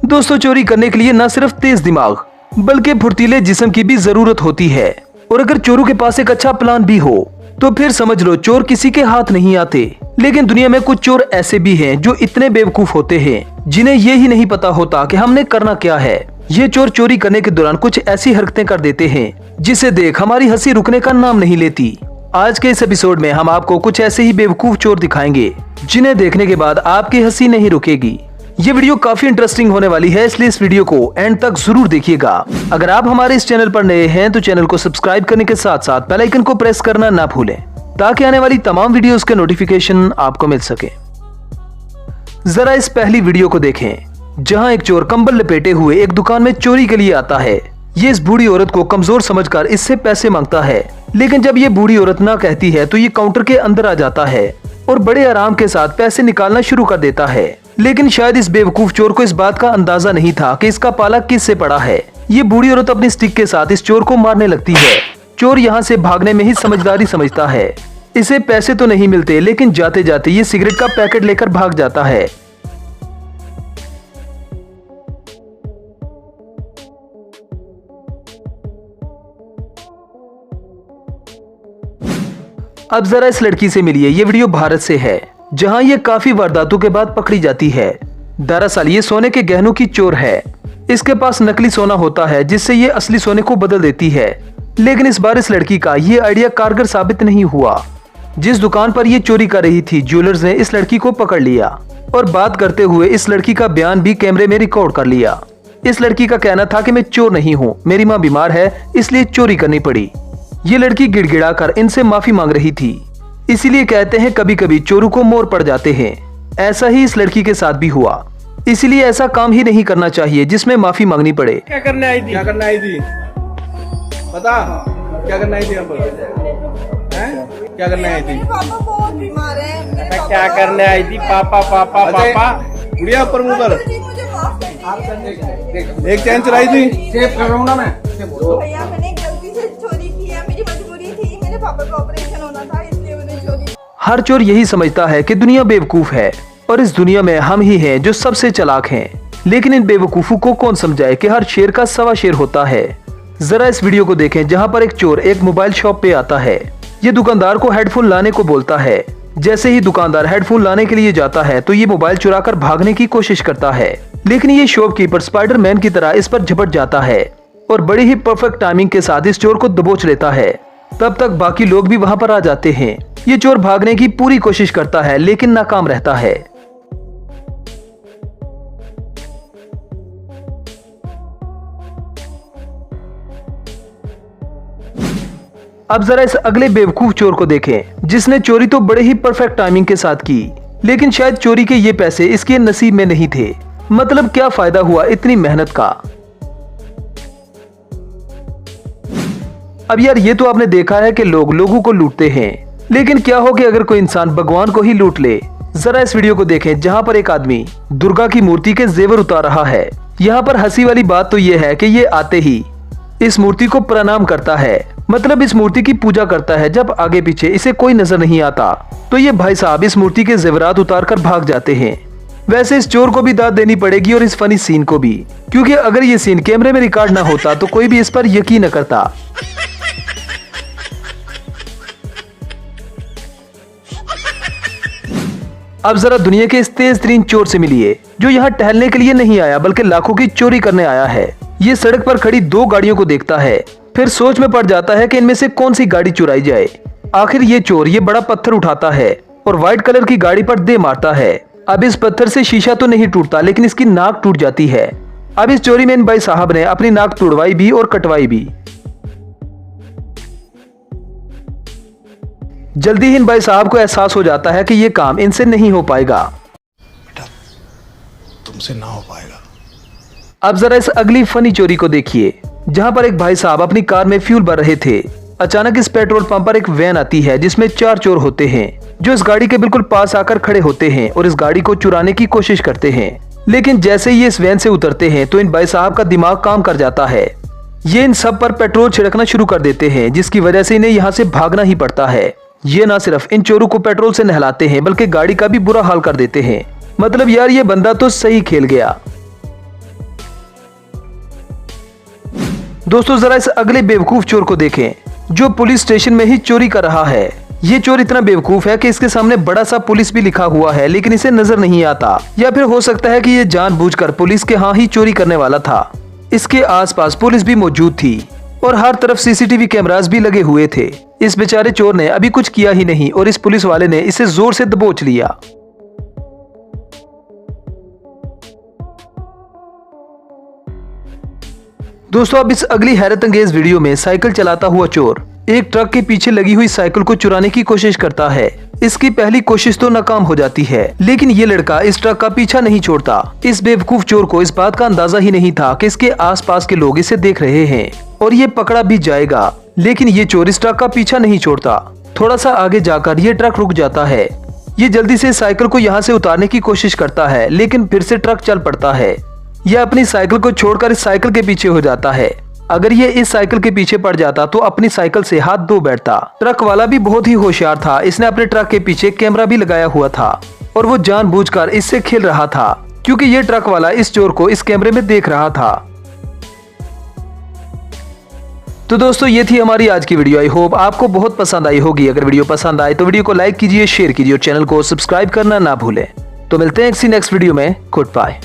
दोस्तों, चोरी करने के लिए न सिर्फ तेज दिमाग बल्कि फुर्तीले जिस्म की भी जरूरत होती है। और अगर चोरों के पास एक अच्छा प्लान भी हो तो फिर समझ लो चोर किसी के हाथ नहीं आते। लेकिन दुनिया में कुछ चोर ऐसे भी हैं जो इतने बेवकूफ होते हैं जिन्हें ये ही नहीं पता होता कि हमने करना क्या है। ये चोर चोरी करने के दौरान कुछ ऐसी हरकतें कर देते हैं जिसे देख हमारी हंसी रुकने का नाम नहीं लेती। आज के इस एपिसोड में हम आपको कुछ ऐसे ही बेवकूफ चोर दिखाएंगे जिन्हें देखने के बाद आपकी हंसी नहीं रुकेगी। ये वीडियो काफी इंटरेस्टिंग होने वाली है, इसलिए इस वीडियो को एंड तक जरूर देखिएगा। अगर आप हमारे इस चैनल पर नए हैं तो चैनल को सब्सक्राइब करने के साथ साथ बेल आइकन को प्रेस करना ना भूलें ताकि आने वाली तमाम वीडियोस के नोटिफिकेशन आपको मिल सके। जरा इस पहली वीडियो को देखें जहां एक चोर कंबल लपेटे हुए एक दुकान में चोरी के लिए आता है। ये इस बूढ़ी औरत को कमजोर समझकर इससे पैसे मांगता है, लेकिन जब ये बूढ़ी औरत ना कहती है तो ये काउंटर के अंदर आ जाता है और बड़े आराम के साथ पैसे निकालना शुरू कर देता है। लेकिन शायद इस बेवकूफ चोर को इस बात का अंदाजा नहीं था कि इसका पाला किससे पड़ा है। ये बूढ़ी औरत अपनी स्टिक के साथ इस चोर को मारने लगती है। चोर यहाँ से भागने में ही समझदारी समझता है। इसे पैसे तो नहीं मिलते, लेकिन जाते जाते ये सिगरेट का पैकेट लेकर भाग जाता है। अब जरा इस लड़की से मिलिए। ये वीडियो भारत से है जहां ये काफी वारदातों के बाद पकड़ी जाती है। दरअसल ये सोने के गहनों की चोर है। इसके पास नकली सोना होता है जिससे ये असली सोने को बदल देती है। लेकिन इस बार इस लड़की का ये आइडिया कारगर साबित नहीं हुआ। जिस दुकान पर ये चोरी कर रही थी, ज्वेलर्स ने इस लड़की को पकड़ लिया और बात करते हुए इस लड़की का बयान भी कैमरे में रिकॉर्ड कर लिया। इस लड़की का कहना था कि मैं चोर नहीं हूँ, मेरी माँ बीमार है इसलिए चोरी करनी पड़ी। ये लड़की गिड़गिड़ा कर इनसे माफी मांग रही थी। इसीलिए कहते हैं कभी कभी चोरों को मोर पड़ जाते हैं। ऐसा ही इस लड़की के साथ भी हुआ। इसीलिए ऐसा काम ही नहीं करना चाहिए जिसमें माफी मांगनी पड़े। क्या करने आई थी? क्या करने आई थी? बता, क्या करने आई थी? हम क्या करने आई थी? पापा बहुत बीमार है। क्या करने आई थी? पापा पापा पापा गुड़िया ऊपर मुंह कर। मुझे माफ कर दीजिए। एक चैन चुराई थी। सेव कर रहा हूँ ना मैं। भैया मैंने गलती से चोरी की है, मेरी मजबूरी थी। मेरे पापा का ऑपरेशन होना था इसलिए मैंने चोरी। हर चोर यही समझता है कि दुनिया बेवकूफ है और इस दुनिया में हम ही हैं जो सबसे चालाक हैं। लेकिन इन बेवकूफों को कौन समझाए कि हर शेर का सवा शेर होता है। जरा इस वीडियो को देखें जहां पर एक चोर एक मोबाइल शॉप पे आता है। ये दुकानदार को हेडफोन लाने को बोलता है। जैसे ही दुकानदार हेडफोन लाने के लिए जाता है तो ये मोबाइल चुराकर भागने की कोशिश करता है, लेकिन ये शॉपकीपर स्पाइडरमैन की तरह इस पर झपट जाता है और बड़ी ही परफेक्ट टाइमिंग के साथ इस चोर को दबोच लेता है। तब तक बाकी लोग भी वहां पर आ जाते हैं। ये चोर भागने की पूरी कोशिश करता है लेकिन नाकाम रहता है। अब जरा इस अगले बेवकूफ चोर को देखें जिसने चोरी तो बड़े ही परफेक्ट टाइमिंग के साथ की, लेकिन शायद चोरी के ये पैसे इसके नसीब में नहीं थे। मतलब क्या फायदा हुआ इतनी मेहनत का। अब यार ये तो आपने देखा है कि लोग लोगों को लूटते हैं, लेकिन क्या हो कि अगर कोई इंसान भगवान को ही लूट ले। जरा इस वीडियो को देखें जहां पर एक आदमी दुर्गा की मूर्ति के जेवर उतार रहा है। यहाँ पर हंसी वाली बात तो ये है कि ये आते ही इस मूर्ति को प्रणाम करता है, मतलब इस मूर्ति की पूजा करता है। जब आगे पीछे इसे कोई नजर नहीं आता तो ये भाई साहब इस मूर्ति के जेवरात उतार कर भाग जाते हैं। वैसे इस चोर को भी दाद देनी पड़ेगी और इस फनी सीन को भी, क्योंकि अगर ये सीन कैमरे में रिकॉर्ड ना होता तो कोई भी इस पर यकीन न करता। अब जरा दुनिया के इस तेज तरीन चोर से मिलिए जो यहाँ टहलने के लिए नहीं आया बल्कि लाखों की चोरी करने आया है। ये सड़क पर खड़ी दो गाड़ियों को देखता है, फिर सोच में पड़ जाता है कि इनमें से कौन सी गाड़ी चुराई जाए। आखिर ये चोर ये बड़ा पत्थर उठाता है और व्हाइट कलर की गाड़ी पर दे मारता है। अब इस पत्थर से शीशा तो नहीं टूटता, लेकिन इसकी नाक टूट जाती है। अब इस चोरी में इन भाई साहब ने अपनी नाक तोड़वाई भी और कटवाई भी। जल्दी ही इन भाई साहब को एहसास हो जाता है कि ये काम इनसे नहीं हो पाएगा। बेटा, तुमसे ना हो पाएगा। अब जरा इस अगली फनी चोरी को देखिए जहां पर एक भाई साहब अपनी कार में फ्यूल भर रहे थे। अचानक इस पेट्रोल पंप पर एक वैन आती है जिसमें 4 चोर होते हैं जो इस गाड़ी के बिल्कुल पास आकर खड़े होते हैं और इस गाड़ी को चुराने की कोशिश करते हैं। लेकिन जैसे ही इस वैन से उतरते हैं तो इन भाई साहब का दिमाग काम कर जाता है। ये इन सब पर पेट्रोल छिड़कना शुरू कर देते हैं जिसकी वजह से इन्हें यहाँ से भागना ही पड़ता है। ये ना सिर्फ इन चोरों को पेट्रोल से नहलाते हैं बल्कि गाड़ी का भी बुरा हाल कर देते हैं। मतलब यार ये बंदा तो सही खेल गया। दोस्तों जरा इस अगले बेवकूफ चोर को देखें जो पुलिस स्टेशन में ही चोरी कर रहा है। ये चोर इतना बेवकूफ है कि इसके सामने बड़ा सा पुलिस भी लिखा हुआ है लेकिन इसे नजर नहीं आता, या फिर हो सकता है कि ये जानबूझकर पुलिस के यहाँ ही चोरी करने वाला था। इसके आसपास पुलिस भी मौजूद थी और हर तरफ सीसीटीवी कैमरास भी लगे हुए थे। इस बेचारे चोर ने अभी कुछ किया ही नहीं और इस पुलिस वाले ने इसे जोर से दबोच लिया। दोस्तों अब इस अगली हैरत अंगेज वीडियो में साइकिल चलाता हुआ चोर एक ट्रक के पीछे लगी हुई साइकिल को चुराने की कोशिश करता है। इसकी पहली कोशिश तो नाकाम हो जाती है लेकिन ये लड़का इस ट्रक का पीछा नहीं छोड़ता। इस बेवकूफ चोर को इस बात का अंदाजा ही नहीं था कि इसके आसपास के लोग इसे देख रहे हैं और ये पकड़ा भी जाएगा, लेकिन ये चोर इस ट्रक का पीछा नहीं छोड़ता। थोड़ा सा आगे जाकर ये ट्रक रुक जाता है। ये जल्दी से साइकिल को यहाँ से उतारने की कोशिश करता है लेकिन फिर से ट्रक चल पड़ता है। यह अपनी साइकिल को छोड़कर इस साइकिल के पीछे हो जाता है। अगर ये इस साइकिल के पीछे पड़ जाता तो अपनी साइकिल से हाथ धो बैठता। ट्रक वाला भी बहुत ही होशियार था, इसने अपने ट्रक के पीछे कैमरा भी लगाया हुआ था और वो जानबूझकर इससे खेल रहा था क्योंकि ये ट्रक वाला इस चोर को इस कैमरे में देख रहा था। तो दोस्तों ये थी हमारी आज की वीडियो। आई होप आपको बहुत पसंद आई होगी। अगर वीडियो पसंद आए तो वीडियो को लाइक कीजिए, शेयर कीजिए और चैनल को सब्सक्राइब करना ना भूलें। तो मिलते हैं किसी नेक्स्ट वीडियो में। Good bye.